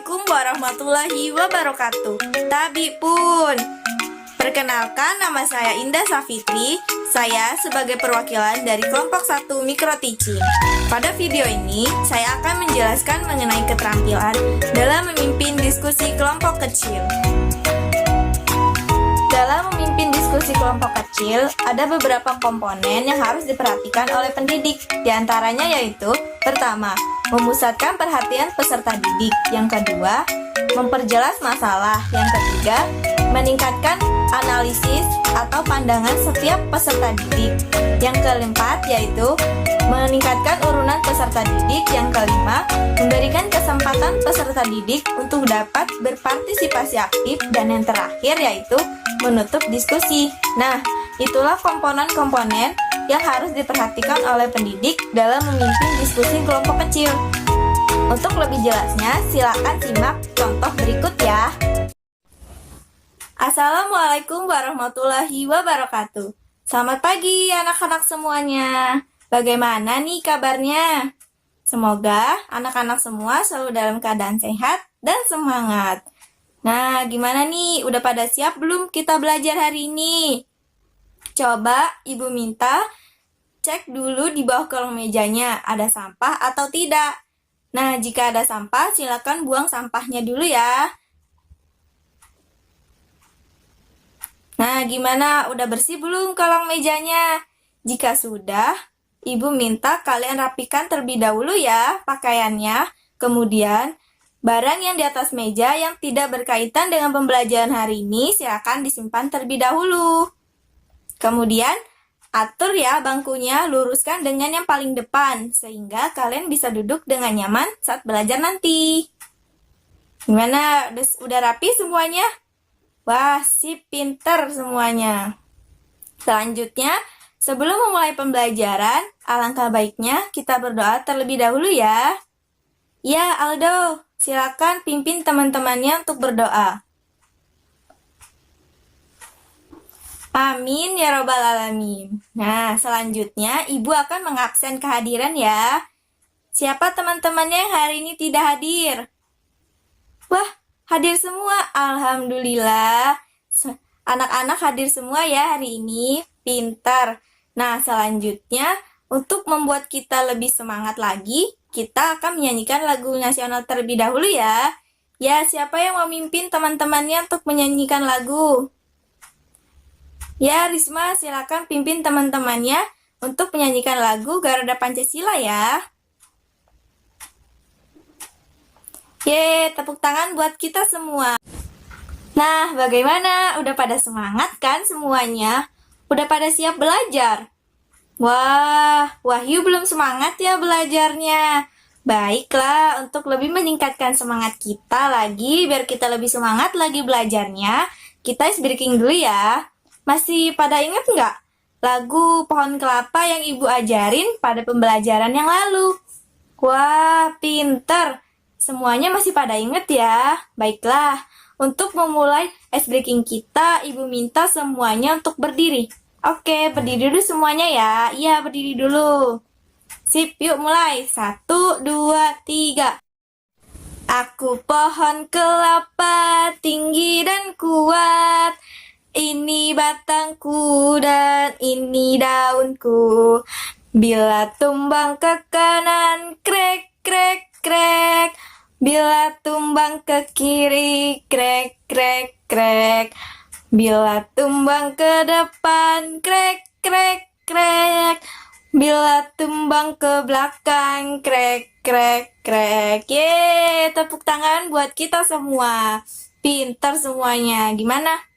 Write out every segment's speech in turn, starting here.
Assalamualaikum warahmatullahi wabarakatuh. Tabi pun. Perkenalkan, nama saya Indah Safitri. Saya sebagai perwakilan dari kelompok 1 Mikro Teaching. Pada video ini, saya akan menjelaskan mengenai keterampilan dalam memimpin diskusi kelompok kecil. Dalam memimpin diskusi kelompok kecil, ada beberapa komponen yang harus diperhatikan oleh pendidik. Di antaranya yaitu, pertama, memusatkan perhatian peserta didik. Yang kedua, memperjelas masalah. Yang ketiga, meningkatkan analisis atau pandangan setiap peserta didik. Yang keempat yaitu meningkatkan urunan peserta didik. Yang kelima, memberikan kesempatan peserta didik untuk dapat berpartisipasi aktif. Dan yang terakhir yaitu menutup diskusi. Nah, itulah komponen-komponen yang harus diperhatikan oleh pendidik dalam memimpin diskusi kelompok kecil. Untuk lebih jelasnya, silakan simak contoh berikut ya. Assalamualaikum warahmatullahi wabarakatuh. Selamat pagi anak-anak semuanya. Bagaimana nih kabarnya? Semoga anak-anak semua selalu dalam keadaan sehat dan semangat. Nah, gimana nih? Udah pada siap belum kita belajar hari ini? Coba Ibu minta cek dulu di bawah kolong mejanya, ada sampah atau tidak. Nah, jika ada sampah, silakan buang sampahnya dulu ya. Nah, gimana? Udah bersih belum kolong mejanya? Jika sudah, Ibu minta kalian rapikan terlebih dahulu ya pakaiannya. Kemudian, barang yang di atas meja yang tidak berkaitan dengan pembelajaran hari ini silakan disimpan terlebih dahulu. Kemudian, atur ya bangkunya, luruskan dengan yang paling depan, sehingga kalian bisa duduk dengan nyaman saat belajar nanti. Gimana? Udah rapi semuanya? Wah, sip, pinter semuanya. Selanjutnya, sebelum memulai pembelajaran, alangkah baiknya kita berdoa terlebih dahulu ya. Ya, Aldo, silakan pimpin teman-temannya untuk berdoa. Amin ya robbal alamin. Nah, selanjutnya Ibu akan mengabsen kehadiran ya. Siapa teman-temannya yang hari ini tidak hadir? Wah, hadir semua. Alhamdulillah. Anak-anak hadir semua ya hari ini. Pintar. Nah, selanjutnya untuk membuat kita lebih semangat lagi, kita akan menyanyikan lagu nasional terlebih dahulu ya. Ya, siapa yang memimpin teman-temannya untuk menyanyikan lagu? Ya, Risma, silakan pimpin teman-temannya untuk menyanyikan lagu Garuda Pancasila ya. Yeay, tepuk tangan buat kita semua. Nah, bagaimana? Udah pada semangat kan semuanya? Udah pada siap belajar? Wah, Wahyu belum semangat ya belajarnya. Baiklah, untuk lebih meningkatkan semangat kita lagi, biar kita lebih semangat lagi belajarnya, kita ice breaking dulu ya. Masih pada ingat nggak lagu Pohon Kelapa yang Ibu ajarin pada pembelajaran yang lalu? Wah, pinter. Semuanya masih pada ingat ya? Baiklah, untuk memulai ice breaking kita, Ibu minta semuanya untuk berdiri. Oke, berdiri dulu semuanya ya. Iya, berdiri dulu. Sip, yuk mulai. 1, 2, 3. Aku pohon kelapa, tinggi dan kuat. Ini batangku dan ini daunku. Bila tumbang ke kanan, krek, krek, krek. Bila tumbang ke kiri, krek, krek, krek. Bila tumbang ke depan, krek, krek, krek. Bila tumbang ke belakang, krek, krek, krek. Yeay, tepuk tangan buat kita semua. Pintar semuanya. Gimana?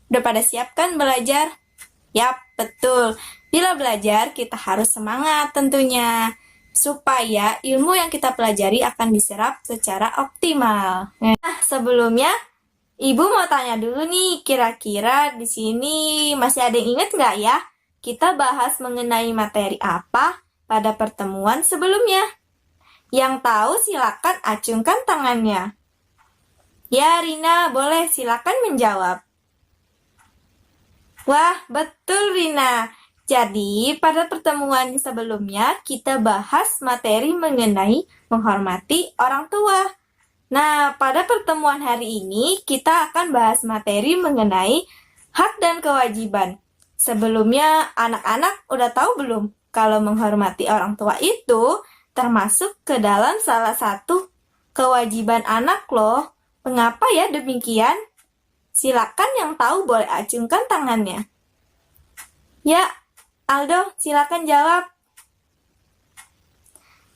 Udah pada siap kan belajar? Yap, betul. Bila belajar, kita harus semangat tentunya. Supaya ilmu yang kita pelajari akan diserap secara optimal. Nah, sebelumnya, Ibu mau tanya dulu nih, kira-kira di sini masih ada yang ingat nggak ya? Kita bahas mengenai materi apa pada pertemuan sebelumnya? Yang tahu silakan acungkan tangannya. Ya, Rina, boleh silakan menjawab. Wah, betul Rina. Jadi, pada pertemuan sebelumnya kita bahas materi mengenai menghormati orang tua. Nah, pada pertemuan hari ini kita akan bahas materi mengenai hak dan kewajiban. Sebelumnya, anak-anak udah tahu belum kalau menghormati orang tua itu termasuk ke dalam salah satu kewajiban anak loh. Mengapa ya demikian? Silakan yang tahu boleh acungkan tangannya. Ya, Aldo, silakan jawab.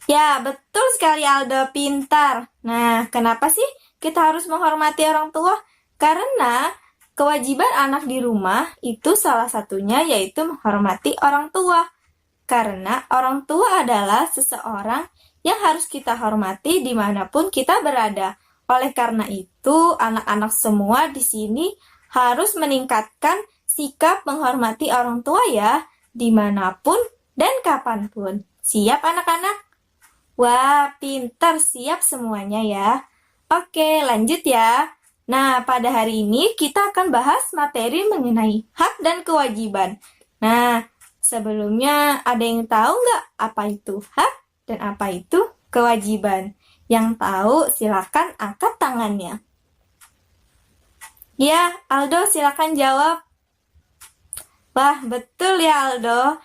Ya, betul sekali Aldo, pintar. Nah, kenapa sih kita harus menghormati orang tua? Karena kewajiban anak di rumah itu salah satunya yaitu menghormati orang tua. Karena orang tua adalah seseorang yang harus kita hormati dimanapun kita berada. Oleh karena itu, anak-anak semua di sini harus meningkatkan sikap menghormati orang tua ya, dimanapun dan kapanpun. Siap anak-anak? Wah, pintar, siap semuanya ya. Oke, lanjut ya. Nah, pada hari ini kita akan bahas materi mengenai hak dan kewajiban. Nah, sebelumnya ada yang tahu nggak apa itu hak dan apa itu kewajiban? Yang tahu silakan angkat tangannya. Ya, Aldo silakan jawab. Wah, betul ya Aldo.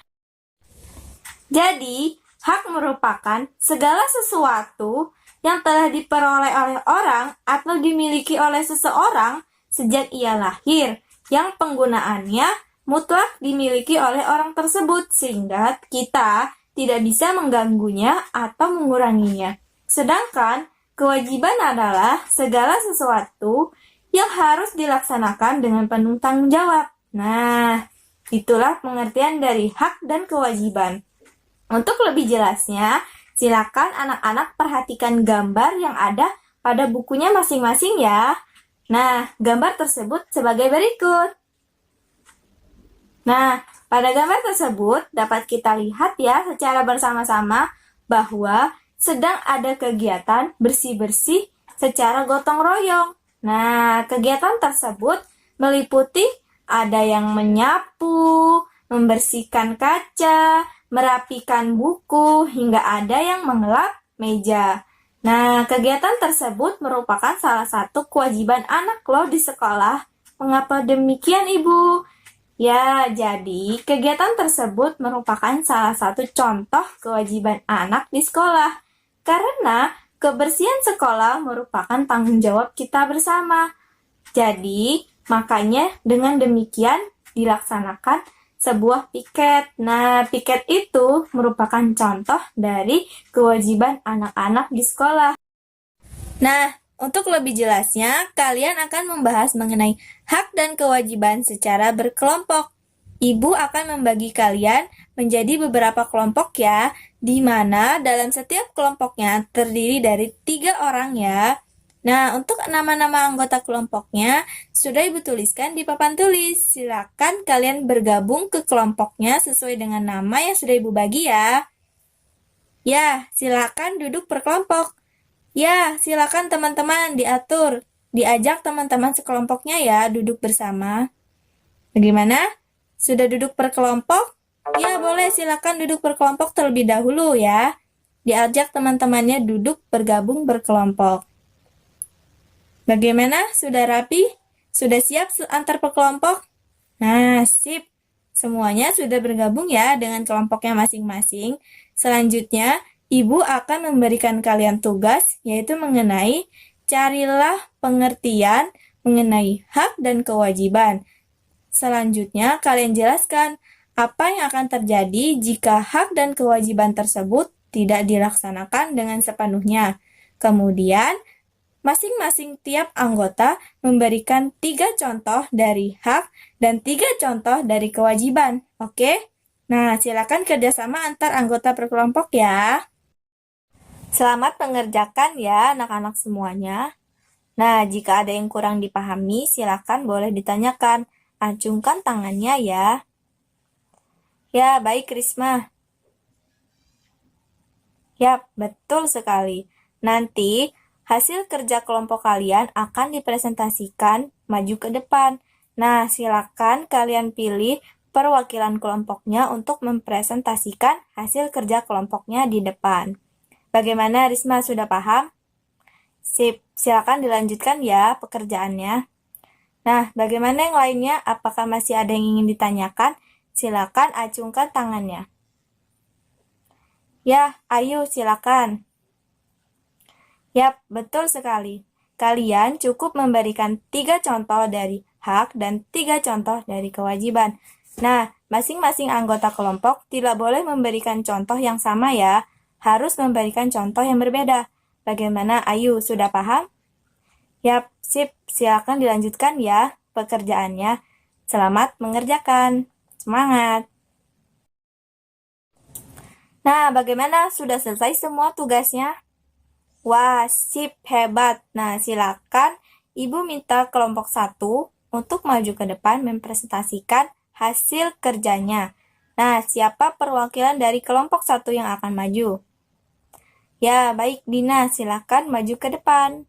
Jadi, hak merupakan segala sesuatu yang telah diperoleh oleh orang atau dimiliki oleh seseorang sejak ia lahir, yang penggunaannya mutlak dimiliki oleh orang tersebut, sehingga kita tidak bisa mengganggunya atau menguranginya. Sedangkan kewajiban adalah segala sesuatu yang harus dilaksanakan dengan penuh tanggung jawab. Nah, itulah pengertian dari hak dan kewajiban. Untuk lebih jelasnya, silakan anak-anak perhatikan gambar yang ada pada bukunya masing-masing ya. Nah, gambar tersebut sebagai berikut. Nah, pada gambar tersebut dapat kita lihat ya secara bersama-sama bahwa sedang ada kegiatan bersih-bersih secara gotong royong. Nah, kegiatan tersebut meliputi ada yang menyapu, membersihkan kaca, merapikan buku, hingga ada yang mengelap meja. Nah, kegiatan tersebut merupakan salah satu kewajiban anak loh di sekolah. Mengapa demikian, Ibu? Ya, jadi kegiatan tersebut merupakan salah satu contoh kewajiban anak di sekolah. Karena kebersihan sekolah merupakan tanggung jawab kita bersama. Jadi, makanya dengan demikian dilaksanakan sebuah piket. Nah, piket itu merupakan contoh dari kewajiban anak-anak di sekolah. Nah, untuk lebih jelasnya, kalian akan membahas mengenai hak dan kewajiban secara berkelompok. Ibu akan membagi kalian menjadi beberapa kelompok ya, di mana dalam setiap kelompoknya terdiri dari 3 orang ya. Nah, untuk nama-nama anggota kelompoknya sudah Ibu tuliskan di papan tulis. Silakan kalian bergabung ke kelompoknya sesuai dengan nama yang sudah Ibu bagi ya. Ya, silakan duduk per kelompok. Ya, silakan teman-teman diatur. Diajak teman-teman sekelompoknya ya duduk bersama. Bagaimana? Sudah duduk per kelompok? Ya, boleh silakan duduk per kelompok terlebih dahulu ya. Diajak teman-temannya duduk bergabung berkelompok. Bagaimana? Sudah rapi? Sudah siap antar per kelompok? Nah, sip. Semuanya sudah bergabung ya dengan kelompoknya masing-masing. Selanjutnya, Ibu akan memberikan kalian tugas, yaitu mengenai carilah pengertian mengenai hak dan kewajiban. Selanjutnya, kalian jelaskan apa yang akan terjadi jika hak dan kewajiban tersebut tidak dilaksanakan dengan sepenuhnya. Kemudian, masing-masing tiap anggota memberikan 3 contoh dari hak dan 3 contoh dari kewajiban. Oke? Nah, silakan kerjasama antar anggota per kelompok ya. Selamat mengerjakan ya anak-anak semuanya. Nah, jika ada yang kurang dipahami, silakan boleh ditanyakan. Acungkan tangannya ya. Ya, baik Risma. Yap, betul sekali. Nanti, hasil kerja kelompok kalian akan dipresentasikan maju ke depan. Nah, silakan kalian pilih perwakilan kelompoknya untuk mempresentasikan hasil kerja kelompoknya di depan. Bagaimana Risma, sudah paham? Sip, silakan dilanjutkan ya pekerjaannya. Nah, bagaimana yang lainnya? Apakah masih ada yang ingin ditanyakan? Silakan acungkan tangannya. Ya, ayo silakan. Yap, betul sekali. Kalian cukup memberikan 3 contoh dari hak dan 3 contoh dari kewajiban. Nah, masing-masing anggota kelompok tidak boleh memberikan contoh yang sama ya. Harus memberikan contoh yang berbeda. Bagaimana, Ayu? Sudah paham? Yap, sip. Silakan dilanjutkan ya pekerjaannya. Selamat mengerjakan. Semangat! Nah, bagaimana? Sudah selesai semua tugasnya? Wah, sip, hebat. Nah, silakan Ibu minta kelompok 1 untuk maju ke depan mempresentasikan hasil kerjanya. Nah, siapa perwakilan dari kelompok 1 yang akan maju? Ya, baik Dina, silakan maju ke depan.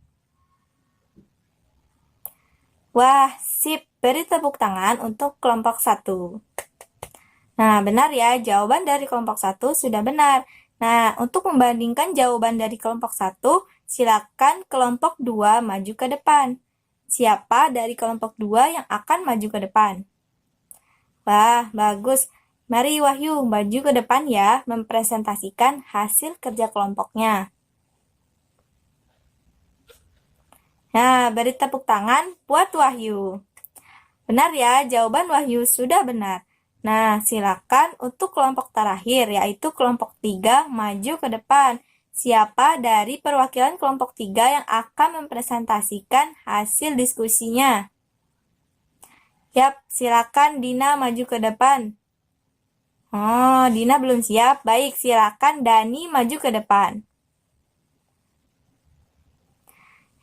Wah, sip. Beri tepuk tangan untuk kelompok 1. Nah, benar ya, jawaban dari kelompok 1 sudah benar. Nah, untuk membandingkan jawaban dari kelompok 1, silakan kelompok 2 maju ke depan. Siapa dari kelompok 2 yang akan maju ke depan? Wah, bagus. Mari Wahyu maju ke depan ya, mempresentasikan hasil kerja kelompoknya. Nah, beri tepuk tangan buat Wahyu. Benar ya, jawaban Wahyu sudah benar. Nah, silakan untuk kelompok terakhir, yaitu kelompok 3 maju ke depan. Siapa dari perwakilan kelompok 3 yang akan mempresentasikan hasil diskusinya? Yap, silakan Dina maju ke depan. Oh, Dina belum siap. Baik, silakan Dani maju ke depan.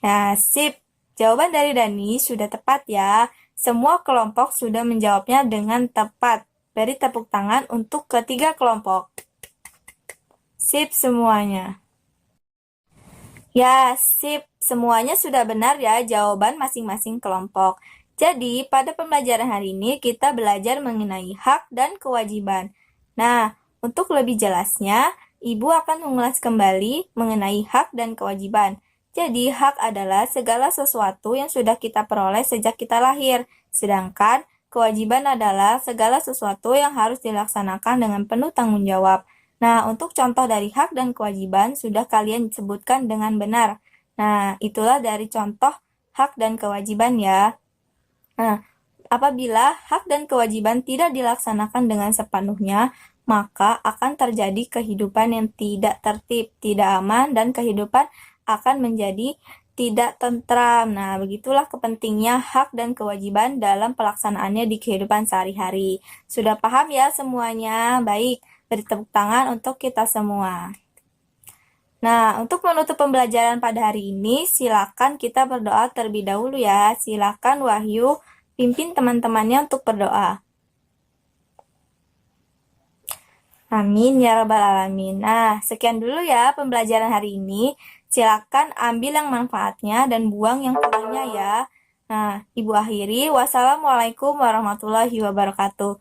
Nah, sip. Jawaban dari Dani sudah tepat ya. Semua kelompok sudah menjawabnya dengan tepat. Beri tepuk tangan untuk ketiga kelompok. Sip semuanya. Ya, sip. Semuanya sudah benar ya jawaban masing-masing kelompok. Jadi, pada pembelajaran hari ini kita belajar mengenai hak dan kewajiban. Nah, untuk lebih jelasnya, Ibu akan mengulas kembali mengenai hak dan kewajiban. Jadi, hak adalah segala sesuatu yang sudah kita peroleh sejak kita lahir. Sedangkan, kewajiban adalah segala sesuatu yang harus dilaksanakan dengan penuh tanggung jawab. Nah, untuk contoh dari hak dan kewajiban sudah kalian sebutkan dengan benar. Nah, itulah dari contoh hak dan kewajiban ya. Nah, apabila hak dan kewajiban tidak dilaksanakan dengan sepenuhnya, maka akan terjadi kehidupan yang tidak tertib, tidak aman, dan kehidupan akan menjadi tidak tentram. Nah, begitulah kepentingnya hak dan kewajiban dalam pelaksanaannya di kehidupan sehari-hari. Sudah paham ya semuanya? Baik, beri tepuk tangan untuk kita semua. Nah, untuk menutup pembelajaran pada hari ini, silakan kita berdoa terlebih dahulu ya. Silakan Wahyu pimpin teman-temannya untuk berdoa. Amin ya rabbal alamin. Nah, sekian dulu ya pembelajaran hari ini. Silakan ambil yang manfaatnya dan buang yang kurangnya ya. Nah, Ibu akhiri. Wassalamualaikum warahmatullahi wabarakatuh.